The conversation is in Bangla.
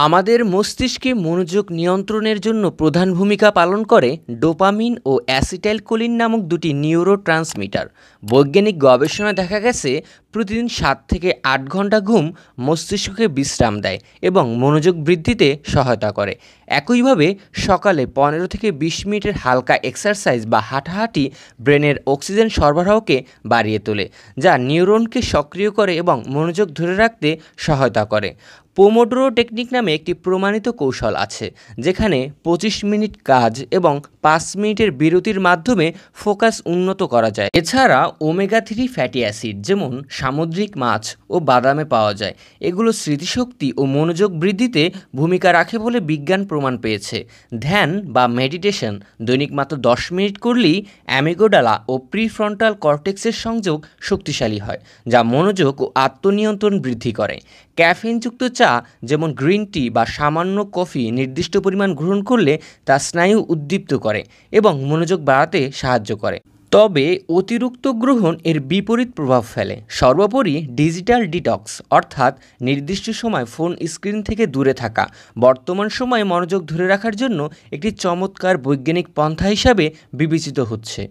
আমাদের মস্তিষ্কে মনোযোগ নিয়ন্ত্রণের জন্য প্রধান ভূমিকা পালন করে ডোপামিন ও অ্যাসিটাইলকোলিন নামক দুটি নিউরোট্রান্সমিটার। বৈজ্ঞানিক গবেষণায় দেখা গেছে প্রতিদিন 7 থেকে 8 ঘন্টা ঘুম মস্তিষ্ককে বিশ্রাম দেয় এবং মনোযোগ বৃদ্ধিতে সহায়তা করে। একইভাবে সকালে 15 থেকে 20 মিনিটের হালকা এক্সারসাইজ বা হাঁটাহাঁটি ব্রেনের অক্সিজেন সরবরাহকে বাড়িয়ে তোলে, যা নিউরনকে সক্রিয় করে এবং মনোযোগ ধরে রাখতে সহায়তা করে। পোমোডোরো টেকনিক নামে একটি প্রমাণিত কৌশল আছে, যেখানে 25 মিনিট কাজ এবং 5 মিনিটের বিরতির মাধ্যমে ফোকাস উন্নত করা যায়। এছাড়া ওমেগা 3 ফ্যাটি অ্যাসিড যেমন সামুদ্রিক মাছ ও বাদামে পাওয়া যায়। এগুলো স্মৃতিশক্তি ও মনোযোগ বৃদ্ধিতে ভূমিকা রাখে বলে বিজ্ঞান প্রমাণ পেয়েছে। ধ্যান বা মেডিটেশন দৈনিক মাত্র 10 মিনিট করলেই অ্যামিগোডালা ও প্রিফ্রন্টাল কর্টেক্সের সংযোগ শক্তিশালী হয়, যা মনোযোগ ও আত্মনিয়ন্ত্রণ বৃদ্ধি করে। ক্যাফিনযুক্ত চা যেমন গ্রিন টি বা সামান্য কফি নির্দিষ্ট পরিমাণ গ্রহণ করলে তা স্নায়ু উদ্দীপ্ত করে এবং মনোযোগ বাড়াতে সাহায্য করে। তবে অতিরিক্ত গ্রহণ এর বিপরীত প্রভাব ফেলে। সর্বোপরি ডিজিটাল ডিটক্স অর্থাৎ নির্দিষ্ট সময় ফোন স্ক্রিন থেকে দূরে থাকা বর্তমান সময়ে মনোযোগ ধরে রাখার জন্য একটি চমৎকার বৈজ্ঞানিক পন্থা হিসাবে বিবেচিত হচ্ছে।